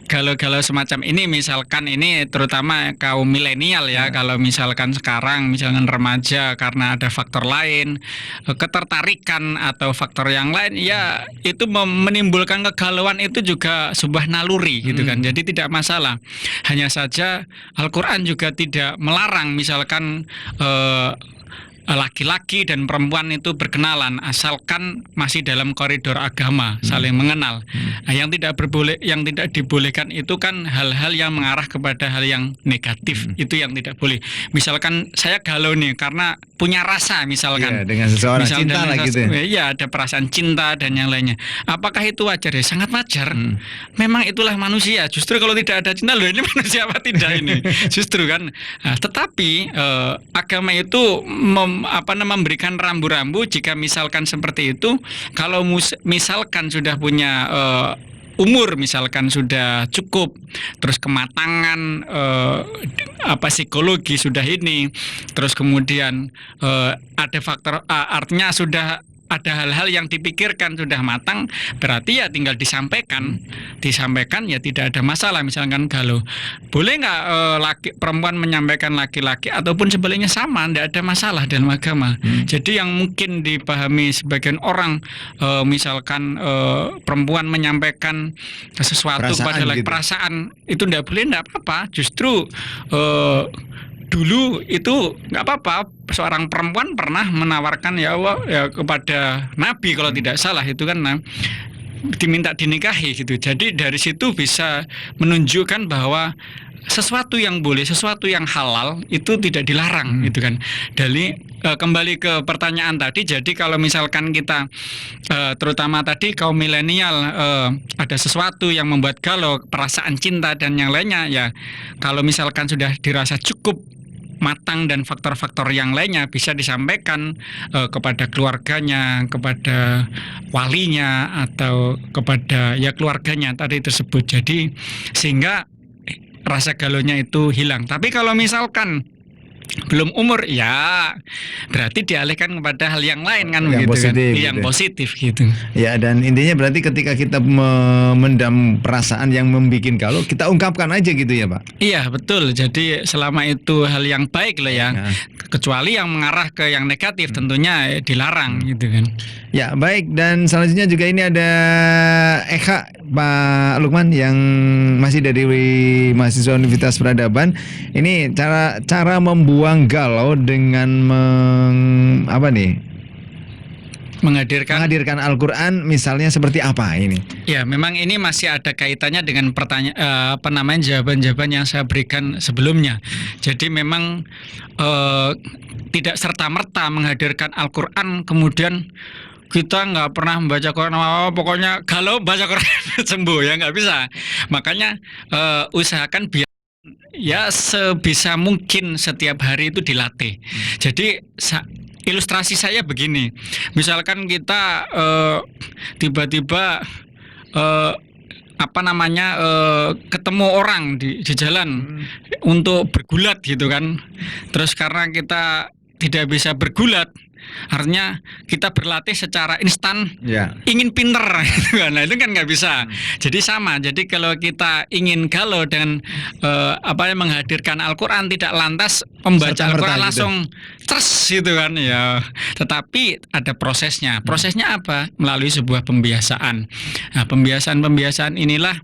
galau-galau semacam ini, misalkan ini terutama kaum milenial ya. Kalau misalkan sekarang misalkan remaja karena ada faktor lain, ketertarikan atau faktor yang lain, ya itu menimbulkan kegalauan, itu juga sebuah naluri gitu kan. Jadi tidak masalah. Hanya saja Al-Quran juga tidak melarang misalkan laki-laki dan perempuan itu berkenalan asalkan masih dalam koridor agama, saling mengenal. Nah, yang tidak dibolehkan itu kan hal-hal yang mengarah kepada hal yang negatif. Itu yang tidak boleh. Misalkan saya galau nih karena punya rasa misalkan. Iya, dengan seseorang cinta lah gitu. Iya, ada perasaan cinta dan yang lainnya. Apakah itu wajar ya? Sangat wajar. Memang itulah manusia. Justru kalau tidak ada cinta, loh ini manusia apa tidak ini? Justru kan. Nah, tetapi agama itu memberikan rambu-rambu jika misalkan seperti itu. Kalau misalkan sudah punya umur, misalkan sudah cukup, terus kematangan psikologi sudah ini, terus kemudian ada faktor artinya sudah ada hal-hal yang dipikirkan sudah matang, berarti ya tinggal disampaikan ya tidak ada masalah. Misalkan galau, boleh nggak perempuan menyampaikan laki-laki ataupun sebaliknya sama, tidak ada masalah dalam agama. Jadi yang mungkin dipahami sebagian orang, misalkan perempuan menyampaikan sesuatu kepada laki, perasaan itu tidak boleh, tidak apa-apa. Justru dulu itu nggak apa-apa, seorang perempuan pernah menawarkan ya Allah ya kepada Nabi kalau tidak salah itu kan diminta dinikahi gitu. Jadi dari situ bisa menunjukkan bahwa sesuatu yang boleh, sesuatu yang halal itu tidak dilarang gitu kan. Dari kembali ke pertanyaan tadi, jadi kalau misalkan kita terutama tadi kaum milenial ada sesuatu yang membuat galau, perasaan cinta dan yang lainnya, ya kalau misalkan sudah dirasa cukup matang dan faktor-faktor yang lainnya bisa disampaikan kepada keluarganya, kepada walinya atau kepada ya keluarganya tadi tersebut. Jadi sehingga rasa galaunya itu hilang. Tapi kalau misalkan belum umur, ya berarti dialihkan kepada hal yang lain kan, yang begitu positif, kan? Yang gitu. positif gitu. Ya, dan intinya berarti ketika kita memendam perasaan yang membuat galau, kita ungkapkan aja gitu ya Pak. Iya betul. Jadi selama itu hal yang baik lah ya. Kecuali yang mengarah ke yang negatif tentunya dilarang gitu kan. Ya baik, dan selanjutnya juga ini ada Eka Pak Lukman yang masih dari mahasiswa Universitas Peradaban. Ini cara membuang galau dengan menghadirkan Al-Quran misalnya seperti apa ini? Ya, memang ini masih ada kaitannya dengan jawaban-jawaban yang saya berikan sebelumnya. Jadi memang tidak serta-merta menghadirkan Al-Quran kemudian kita nggak pernah membaca Quran apa-apa, pokoknya kalau baca Quran sembuh, ya nggak bisa. Makanya usahakan biar ya sebisa mungkin setiap hari itu dilatih. Jadi ilustrasi saya begini, misalkan kita tiba-tiba apa namanya ketemu orang di jalan untuk bergulat gitu kan. Terus karena kita tidak bisa bergulat, artinya kita berlatih secara instan, Ya. ingin pinter gitu kan. Nah, itu kan nggak bisa. Jadi sama. Jadi kalau kita ingin galau dan menghadirkan Al-Qur'an, tidak lantas membaca Serta-merta Al-Qur'an gitu. langsung terus gitu kan ya. Tetapi ada prosesnya. Prosesnya apa? Melalui sebuah pembiasaan. Nah, pembiasaan inilah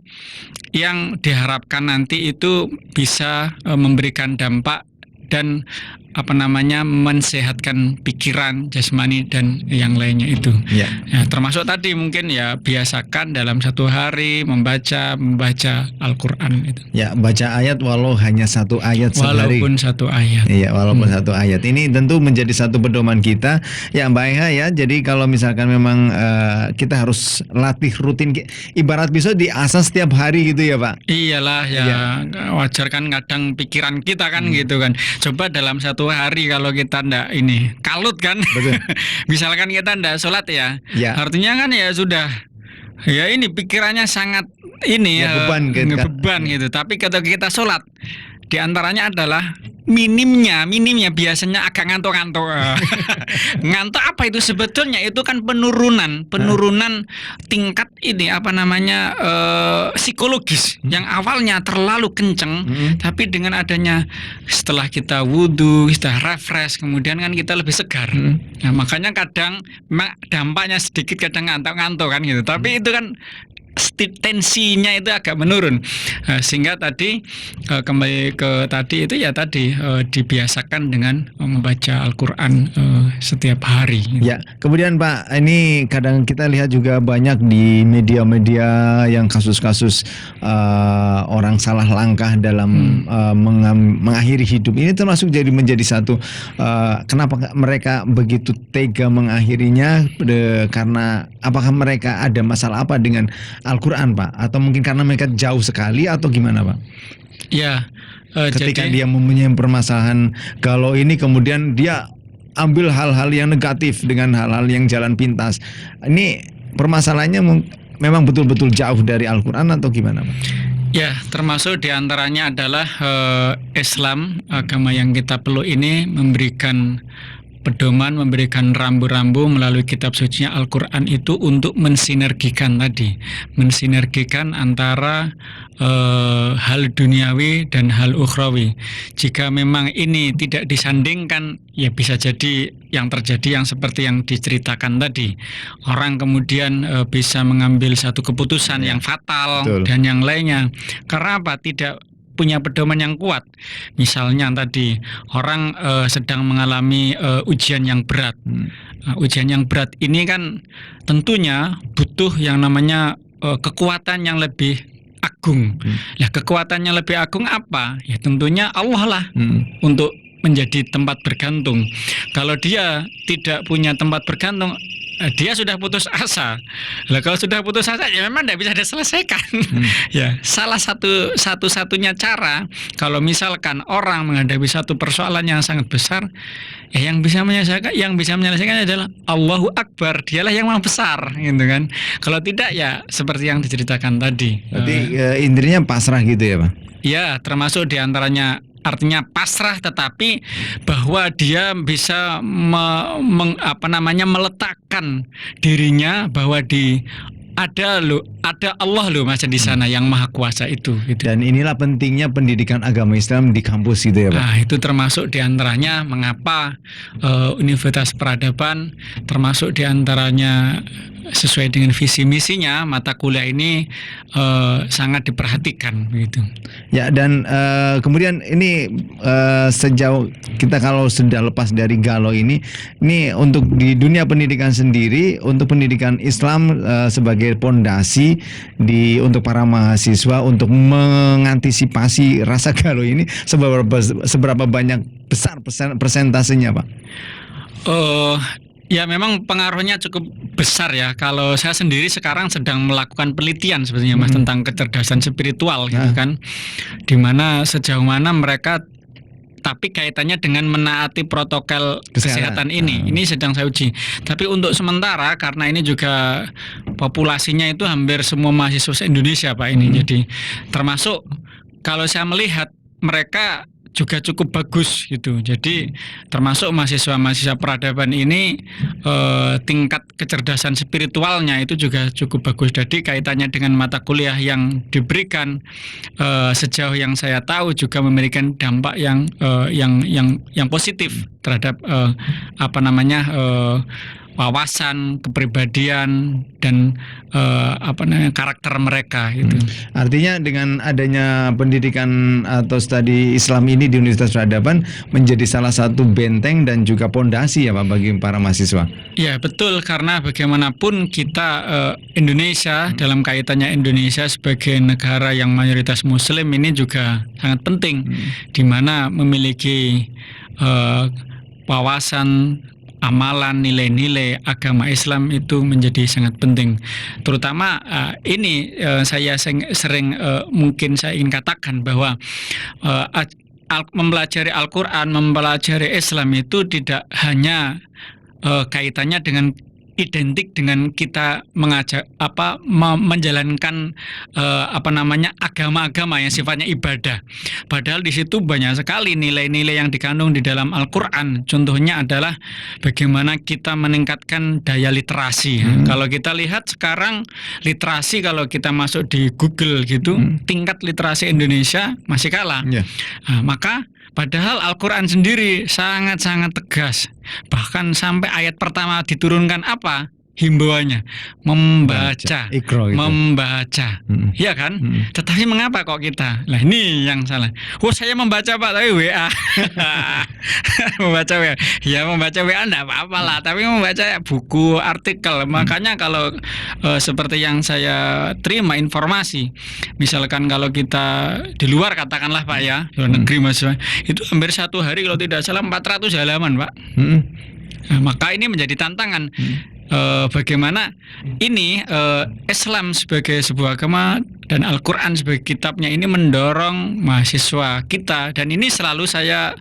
yang diharapkan nanti itu bisa memberikan dampak dan mensehatkan pikiran, jasmani dan yang lainnya itu. Ya. Ya, termasuk tadi mungkin ya biasakan dalam satu hari membaca Al-Qur'an itu. Ya, baca ayat walau hanya satu ayat sehari. Walaupun satu ayat. Iya, walaupun satu ayat. Ini tentu menjadi satu pedoman kita. Ya, Mbak Eha ya. Jadi kalau misalkan memang kita harus latih rutin, ibarat bisa diasah setiap hari gitu ya, Pak. Iyalah ya, Iya. wajar kan kadang pikiran kita kan gitu kan. Coba dalam satu hari kalau kita ndak ini kalut kan. Betul. Misalkan kita ndak sholat ya, Ya. artinya kan ya sudah. Ya ini pikirannya sangat ini Ya, beban gitu kan. beban gitu. Tapi ketika kita sholat, diantaranya adalah minimnya biasanya agak ngantuk-ngantuk. Ngantuk apa itu sebetulnya? Itu kan penurunan tingkat ini psikologis yang awalnya terlalu kenceng, tapi dengan adanya setelah kita wudhu, kita refresh, kemudian kan kita lebih segar. Nah, makanya kadang dampaknya sedikit kadang ngantuk-ngantuk kan gitu. Tapi itu kan tensinya itu agak menurun. Sehingga tadi kembali ke tadi itu ya tadi dibiasakan dengan membaca Al-Qur'an setiap hari gitu. Ya, kemudian Pak, ini kadang kita lihat juga banyak di media-media yang kasus-kasus orang salah langkah dalam mengakhiri hidup. Ini termasuk menjadi satu kenapa mereka begitu tega mengakhirinya, karena apakah mereka ada masalah apa dengan Al-Qur'an, Pak? Atau mungkin karena mereka jauh sekali atau gimana, Pak? Ya, Ketika jadi dia mempunyai permasalahan kalau ini, kemudian dia ambil hal-hal yang negatif dengan hal-hal yang jalan pintas. Ini permasalahannya memang betul-betul jauh dari Al-Qur'an atau gimana, Pak? ya termasuk diantaranya adalah Islam, agama yang kita peluk ini memberikan pedoman, memberikan rambu-rambu melalui kitab sucinya Al-Qur'an itu untuk mensinergikan antara hal duniawi dan hal ukhrawi. Jika memang ini tidak disandingkan, ya bisa jadi yang terjadi yang seperti yang diceritakan tadi. Orang kemudian bisa mengambil satu keputusan yang fatal. Betul. Dan yang lainnya. Karena apa? Tidak punya pedoman yang kuat. Misalnya tadi orang sedang mengalami ujian yang berat. Nah, ujian yang berat ini kan tentunya butuh yang namanya kekuatan yang lebih agung. Nah, kekuatan yang lebih agung apa? Ya tentunya Allah lah untuk menjadi tempat bergantung. Kalau dia tidak punya tempat bergantung, dia sudah putus asa. Lah kalau sudah putus asa ya memang tidak bisa diselesaikan. Ya, salah satu-satunya cara kalau misalkan orang menghadapi satu persoalan yang sangat besar, ya yang bisa menyelesaikan adalah Allahu Akbar. Dialah yang maha besar, gitu kan. Kalau tidak ya seperti yang diceritakan tadi. Berarti intinya pasrah gitu ya, Pak? Ya, termasuk diantaranya artinya pasrah, tetapi bahwa dia bisa meletakkan dirinya bahwa ada Allah loh Mas di sana yang maha kuasa itu gitu. Dan inilah pentingnya pendidikan agama Islam di kampus gitu ya, Pak? Nah, itu termasuk diantaranya mengapa Universitas Peradaban termasuk diantaranya sesuai dengan visi misinya mata kuliah ini sangat diperhatikan begitu. Ya, dan kemudian ini sejauh kita kalau sudah lepas dari galau ini untuk di dunia pendidikan sendiri, untuk pendidikan Islam sebagai pondasi untuk para mahasiswa untuk mengantisipasi rasa galau ini, seberapa banyak besar persentasenya, Pak? Ya memang pengaruhnya cukup besar ya. Kalau saya sendiri sekarang sedang melakukan penelitian sebenarnya Mas tentang kecerdasan spiritual gitu kan. Dimana sejauh mana mereka tapi kaitannya dengan menaati protokol Kesehatan. kesehatan ini sedang saya uji. Tapi untuk sementara karena ini juga populasinya itu hampir semua mahasiswa Indonesia Pak ini. Jadi termasuk kalau saya melihat mereka juga cukup bagus gitu. Jadi termasuk mahasiswa-mahasiswa peradaban ini tingkat kecerdasan spiritualnya itu juga cukup bagus. Jadi kaitannya dengan mata kuliah yang diberikan sejauh yang saya tahu juga memberikan dampak yang positif terhadap wawasan, kepribadian dan karakter mereka gitu. Artinya dengan adanya pendidikan atau studi Islam ini di Universitas Peradaban menjadi salah satu benteng dan juga pondasi ya Pak bagi para mahasiswa. Ya betul, karena bagaimanapun kita Indonesia dalam kaitannya Indonesia sebagai negara yang mayoritas Muslim ini juga sangat penting, di mana memiliki wawasan, amalan, nilai-nilai agama Islam itu menjadi sangat penting. Terutama saya sering mungkin saya ingin katakan bahwa mempelajari Al-Quran, mempelajari Islam itu tidak hanya kaitannya dengan identik dengan kita menjalankan agama-agama yang sifatnya ibadah. Padahal di situ banyak sekali nilai-nilai yang dikandung di dalam Al-Quran. Contohnya adalah bagaimana kita meningkatkan daya literasi. Kalau kita lihat sekarang literasi, kalau kita masuk di Google gitu, tingkat literasi Indonesia masih kalah. Maka padahal Al-Quran sendiri sangat-sangat tegas. Bahkan sampai ayat pertama diturunkan apa? Himbauannya membaca, Iqra gitu. Membaca, ya kan? Tetapi mengapa kok kita? Lah ini yang salah. Saya membaca Pak, tapi WA. Membaca WA. Ya membaca WA enggak apa-apa lah, tapi membaca buku, artikel. Makanya kalau seperti yang saya terima informasi, misalkan kalau kita di luar katakanlah Pak ya, luar negeri mahasiswa, itu hampir satu hari kalau tidak salah 400 halaman Pak. Nah, maka ini menjadi tantangan. Bagaimana ini Islam sebagai sebuah agama dan Al-Quran sebagai kitabnya ini mendorong mahasiswa kita, dan ini selalu saya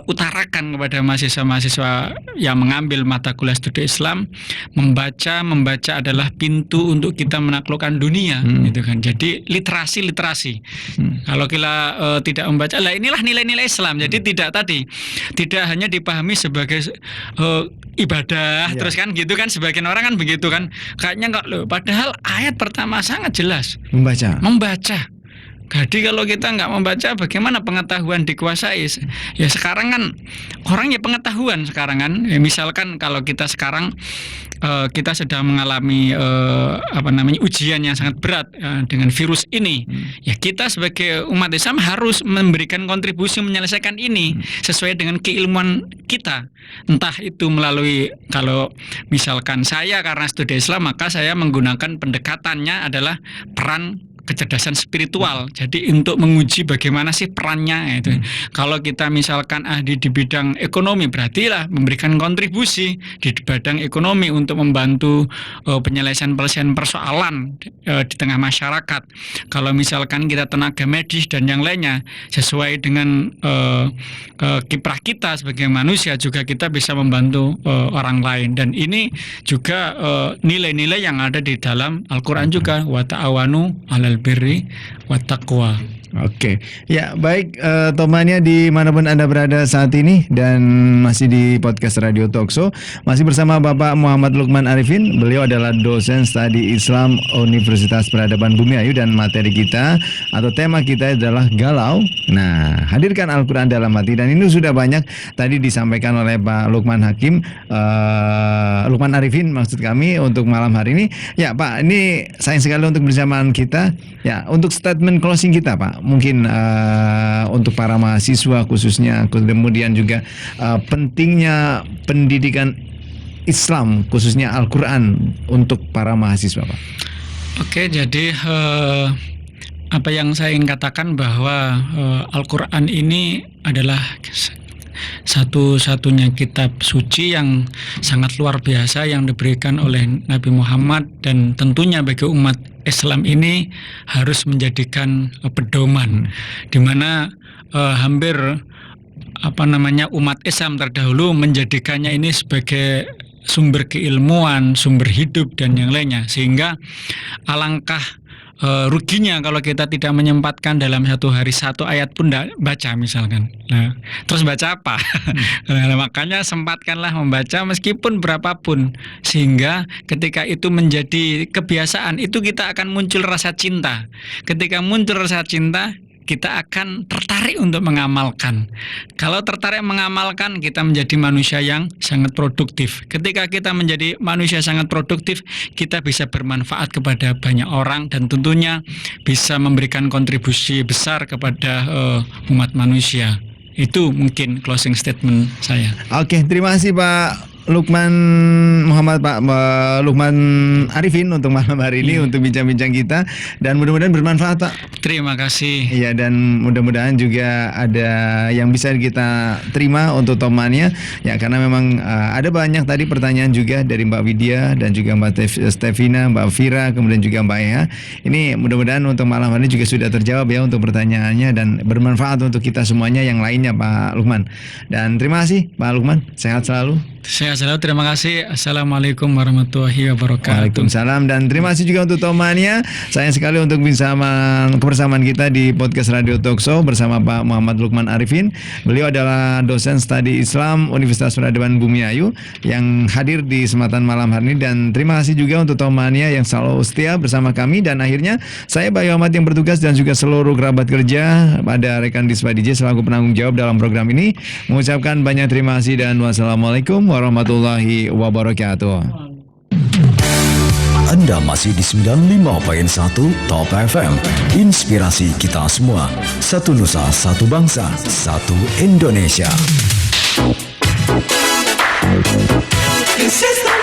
utarakan kepada mahasiswa-mahasiswa yang mengambil mata kuliah studi Islam, membaca adalah pintu untuk kita menaklukkan dunia gitu kan. Jadi literasi. Kalau kita tidak membaca, lah inilah nilai-nilai Islam. Jadi tidak hanya dipahami sebagai ibadah terus kan gitu kan, sebagian orang kan begitu kan, kayaknya kok loh, padahal ayat pertama sangat jelas membaca. Jadi kalau kita nggak membaca, bagaimana pengetahuan dikuasai? Ya sekarang kan orang ya pengetahuan sekarang kan. Ya, misalkan kalau kita sekarang kita sedang mengalami ujian yang sangat berat dengan virus ini. Ya kita sebagai umat Islam harus memberikan kontribusi menyelesaikan ini sesuai dengan keilmuan kita. Entah itu melalui, kalau misalkan saya karena studi Islam, maka saya menggunakan pendekatannya adalah peran kecerdasan spiritual. Jadi untuk menguji bagaimana sih perannya itu. Kalau kita misalkan ahli di bidang ekonomi, berarti lah memberikan kontribusi di bidang ekonomi untuk membantu penyelesaian persoalan di tengah masyarakat. Kalau misalkan kita tenaga medis dan yang lainnya, sesuai dengan kiprah kita sebagai manusia, juga kita bisa membantu orang lain. Dan ini juga nilai-nilai yang ada di dalam Al-Quran juga, wa ta'awanu 'alal birri wat taqwa. Oke, ya baik Tomania dimanapun Anda berada saat ini dan masih di podcast Radio Talkshow, masih bersama Bapak Muhammad Lukman Arifin. Beliau adalah dosen studi Islam Universitas Peradaban Bumiayu dan materi kita atau tema kita adalah galau. Nah, hadirkan Al-Quran dalam hati, dan ini sudah banyak tadi disampaikan oleh Pak Lukman Lukman Arifin maksud kami untuk malam hari ini. Ya Pak, ini sayang sekali untuk bersamaan kita. Ya, untuk statement closing kita Pak, mungkin untuk para mahasiswa khususnya, kemudian juga pentingnya pendidikan Islam khususnya Al-Quran untuk para mahasiswa Pak. Oke, jadi apa yang saya ingin katakan bahwa Al-Quran ini adalah satu-satunya kitab suci yang sangat luar biasa yang diberikan oleh Nabi Muhammad, dan tentunya bagi umat Islam ini harus menjadikan pedoman, di mana hampir umat Islam terdahulu menjadikannya ini sebagai sumber keilmuan, sumber hidup dan yang lainnya, sehingga alangkah ruginya kalau kita tidak menyempatkan dalam satu hari satu ayat pun tidak baca misalkan. Nah, terus baca apa? Nah, makanya sempatkanlah membaca meskipun berapapun, sehingga ketika itu menjadi kebiasaan itu kita akan muncul rasa cinta. Ketika muncul rasa cinta, kita akan tertarik untuk mengamalkan. Kalau tertarik mengamalkan, kita menjadi manusia yang sangat produktif. Ketika kita menjadi manusia sangat produktif, kita bisa bermanfaat kepada banyak orang dan tentunya bisa memberikan kontribusi besar kepada umat manusia. Itu mungkin closing statement saya. Oke, terima kasih Pak Lukman Arifin untuk malam hari ini untuk bincang-bincang kita, dan mudah-mudahan bermanfaat Pak. Terima kasih. Iya, dan mudah-mudahan juga ada yang bisa kita terima untuk temannya ya, karena memang ada banyak tadi pertanyaan juga dari Mbak Widya dan juga Mbak Stevina, Mbak Vira, kemudian juga Mbak Ea. Ini mudah-mudahan untuk malam hari ini juga sudah terjawab ya untuk pertanyaannya dan bermanfaat untuk kita semuanya yang lainnya Pak Lukman. Dan terima kasih Pak Lukman, sehat selalu. Saya selalu terima kasih. Assalamualaikum warahmatullahi wabarakatuh. Waalaikumsalam, dan terima kasih juga untuk temannya. Sayang sekali untuk kebersamaan kita di podcast Radio Talkshow bersama Pak Muhammad Lukman Arifin. Beliau adalah dosen studi Islam Universitas Peradaban Bumiayu yang hadir di kesempatan malam hari ini, dan terima kasih juga untuk temannya yang selalu setia bersama kami. Dan akhirnya saya Bayu Ahmad yang bertugas dan juga seluruh kerabat kerja pada rekan Dispa DJ selaku penanggung jawab dalam program ini mengucapkan banyak terima kasih dan wassalamualaikum warahmatullahi wabarakatuh. Anda masih di 95.1 Top FM. Inspirasi kita semua. Satu Nusa, satu bangsa, satu Indonesia. This is the